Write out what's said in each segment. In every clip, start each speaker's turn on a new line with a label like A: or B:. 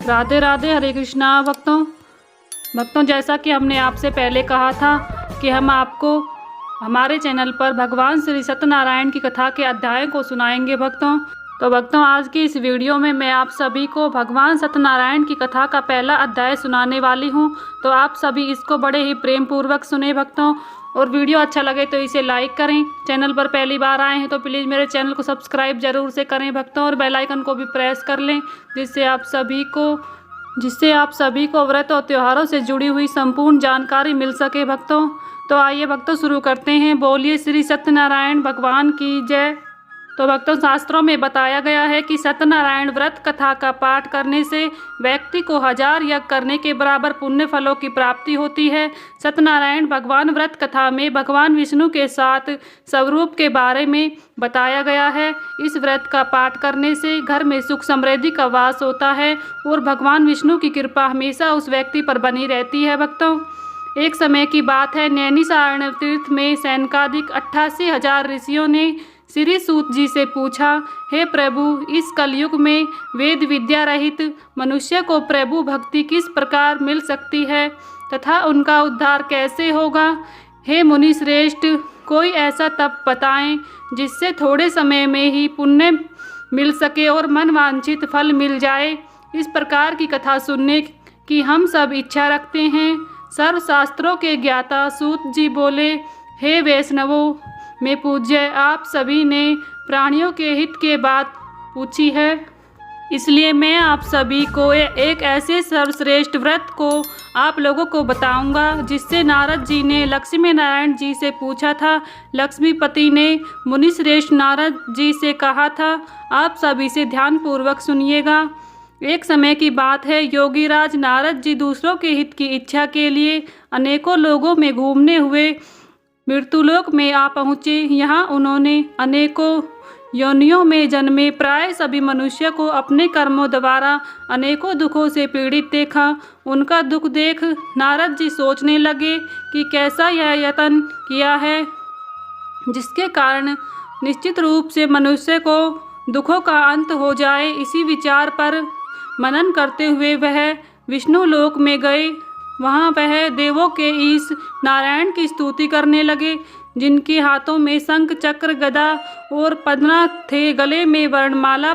A: राधे राधे, हरे कृष्णा। भक्तों जैसा कि हमने आपसे पहले कहा था कि हम आपको हमारे चैनल पर भगवान श्री सत्यनारायण की कथा के अध्याय को सुनाएंगे भक्तों आज की इस वीडियो में मैं आप सभी को भगवान सत्यनारायण की कथा का पहला अध्याय सुनाने वाली हूं। तो आप सभी इसको बड़े ही प्रेम पूर्वक सुने भक्तों, और वीडियो अच्छा लगे तो इसे लाइक करें। चैनल पर पहली बार आए हैं तो प्लीज़ मेरे चैनल को सब्सक्राइब जरूर से करें भक्तों, और बेल आइकन को भी प्रेस कर लें, जिससे आप सभी को व्रत और त्योहारों से जुड़ी हुई संपूर्ण जानकारी मिल सके भक्तों। तो आइए भक्तों शुरू करते हैं। बोलिए श्री सत्यनारायण भगवान की जय। तो भक्तों शास्त्रों में बताया गया है कि सत्यनारायण व्रत कथा का पाठ करने से व्यक्ति को 1000 यज्ञ करने के बराबर पुण्य फलों की प्राप्ति होती है। सत्यनारायण भगवान व्रत कथा में भगवान विष्णु के साथ स्वरूप के बारे में बताया गया है। इस व्रत का पाठ करने से घर में सुख समृद्धि का वास होता है और भगवान विष्णु की कृपा हमेशा उस व्यक्ति पर बनी रहती है भक्तों। एक समय की बात है, नैमिषारण्य तीर्थ में सैनकादिक 88,000 ऋषियों ने श्री सूत जी से पूछा, हे प्रभु, इस कलयुग में वेद विद्या रहित मनुष्य को प्रभु भक्ति किस प्रकार मिल सकती है तथा उनका उद्धार कैसे होगा। हे मुनि श्रेष्ठ, कोई ऐसा तप बताएं जिससे थोड़े समय में ही पुण्य मिल सके और मनवांछित फल मिल जाए। इस प्रकार की कथा सुनने की हम सब इच्छा रखते हैं। सर्वशास्त्रों के ज्ञाता सूत जी बोले, हे वैष्णवों में पूज्य, आप सभी ने प्राणियों के हित के बात पूछी है, इसलिए मैं आप सभी को एक ऐसे सर्वश्रेष्ठ व्रत को आप लोगों को बताऊंगा जिससे नारद जी ने लक्ष्मी नारायण जी से पूछा था। लक्ष्मीपति ने मुनिश्रेष्ठ नारद जी से कहा था, आप सभी से ध्यानपूर्वक सुनिएगा। एक समय की बात है, योगीराज नारद जी दूसरों के हित की इच्छा के लिए अनेकों लोगों में घूमने हुए मृत्युलोक में आ पहुँचे। यहाँ उन्होंने अनेकों योनियों में जन्मे प्राय सभी मनुष्य को अपने कर्मों द्वारा अनेकों दुखों से पीड़ित देखा। उनका दुख देख नारद जी सोचने लगे कि कैसा यह यत्न किया है जिसके कारण निश्चित रूप से मनुष्य को दुखों का अंत हो जाए। इसी विचार पर मनन करते हुए वह विष्णु लोक में गए। वहाँ वह देवों के ईश नारायण की स्तुति करने लगे, जिनके हाथों में शंख चक्र गदा और पद्मा थे, गले में वर्णमाला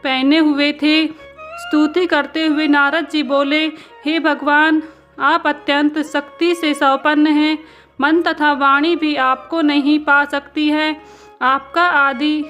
A: पहने हुए थे। स्तुति करते हुए नारद जी बोले, हे भगवान, आप अत्यंत शक्ति से संपन्न हैं, मन तथा वाणी भी आपको नहीं पा सकती है। आपका आदि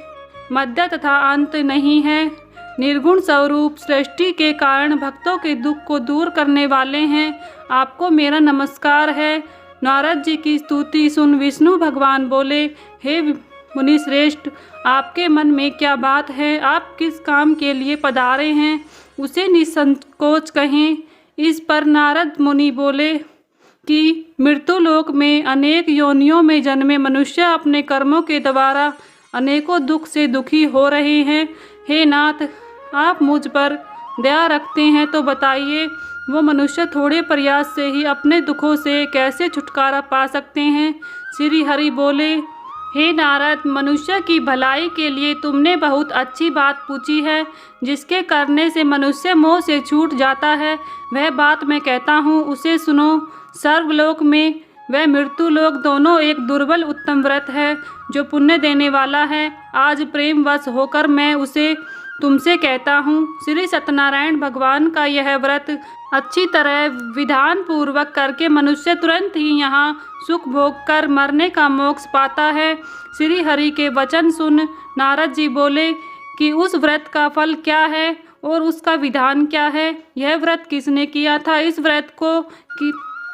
A: मध्य तथा अंत नहीं है। निर्गुण स्वरूप सृष्टि के कारण भक्तों के दुख को दूर करने वाले हैं। आपको मेरा नमस्कार है। नारद जी की स्तुति सुन विष्णु भगवान बोले, हे मुनिश्रेष्ठ, आपके मन में क्या बात है? आप किस काम के लिए पधारे हैं, उसे निसंकोच कहें। इस पर नारद मुनि बोले कि मृत्युलोक में अनेक योनियों में जन्मे मनुष्य अपने कर्मों के द्वारा अनेकों दुख से दुखी हो रहे हैं। हे नाथ, आप मुझ पर दया रखते हैं तो बताइए, वो मनुष्य थोड़े प्रयास से ही अपने दुखों से कैसे छुटकारा पा सकते हैं। श्री हरि बोले, हे नारद, मनुष्य की भलाई के लिए तुमने बहुत अच्छी बात पूछी है, जिसके करने से मनुष्य मोह से छूट जाता है। वह बात मैं कहता हूँ, उसे सुनो। स्वर्गलोक में वह मृत्युलोक दोनों एक दुर्बल उत्तम व्रत है जो पुण्य देने वाला है। आज प्रेमवश होकर मैं उसे तुमसे कहता हूँ। श्री सत्यनारायण भगवान का यह व्रत अच्छी तरह विधान पूर्वक करके मनुष्य तुरंत ही यहाँ सुख भोग कर मरने का मोक्ष पाता है। श्री हरि के वचन सुन नारद जी बोले कि उस व्रत का फल क्या है और उसका विधान क्या है। यह व्रत किसने किया था, इस व्रत को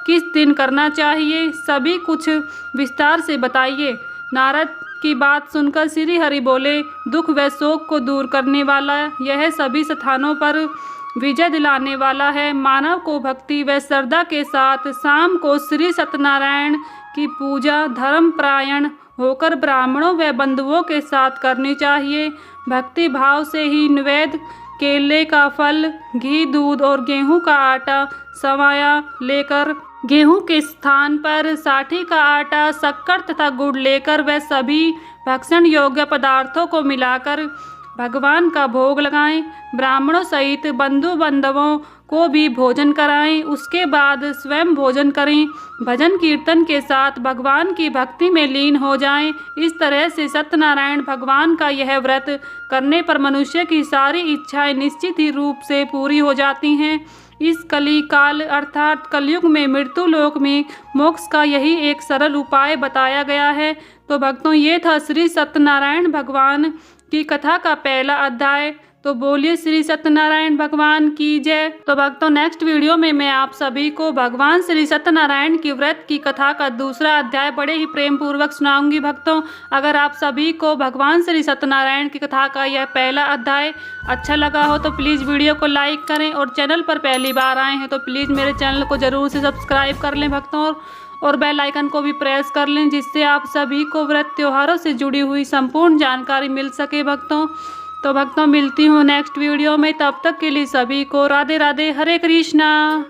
A: किस दिन करना चाहिए, सभी कुछ विस्तार से बताइए। नारद की बात सुनकर श्री हरि बोले, दुख व शोक को दूर करने वाला यह सभी स्थानों पर विजय दिलाने वाला है। मानव को भक्ति व श्रद्धा के साथ शाम को श्री सत्यनारायण की पूजा धर्मपरायण होकर ब्राह्मणों व बंधुओं के साथ करनी चाहिए। भक्ति भाव से ही नैवेद्य केले का फल, घी, दूध और गेहूं का आटा सवाया लेकर गेहूं के स्थान पर साठी का आटा, शक्कर तथा गुड़ लेकर वह सभी भक्षण योग्य पदार्थों को मिलाकर भगवान का भोग लगाएं, ब्राह्मणों सहित बंधु बांधवों को भी भोजन कराएं। उसके बाद स्वयं भोजन करें। भजन कीर्तन के साथ भगवान की भक्ति में लीन हो जाएं। इस तरह से सत्यनारायण भगवान का यह व्रत करने पर मनुष्य की सारी इच्छाएं निश्चित ही रूप से पूरी हो जाती हैं। इस कली काल अर्थात कलयुग में मृत्यु लोक में मोक्ष का यही एक सरल उपाय बताया गया है। तो भक्तों, ये था श्री सत्यनारायण भगवान की कथा का पहला अध्याय। तो बोलिए श्री सत्यनारायण भगवान की जय। तो भक्तों, नेक्स्ट वीडियो में मैं आप सभी को भगवान श्री सत्यनारायण की व्रत की कथा का दूसरा अध्याय बड़े ही प्रेम पूर्वक सुनाऊंगी। भक्तों, अगर आप सभी को भगवान श्री सत्यनारायण की कथा का यह पहला अध्याय अच्छा लगा हो तो प्लीज़ वीडियो को लाइक करें, और चैनल पर पहली बार आए हैं तो प्लीज़ मेरे चैनल को ज़रूर से सब्सक्राइब कर लें भक्तों, और बेल आइकन को भी प्रेस कर लें, जिससे आप सभी को व्रत त्योहारों से जुड़ी हुई संपूर्ण जानकारी मिल सके भक्तों। तो भक्तों, मिलती हूँ नेक्स्ट वीडियो में। तब तक के लिए सभी को राधे राधे, हरे कृष्णा।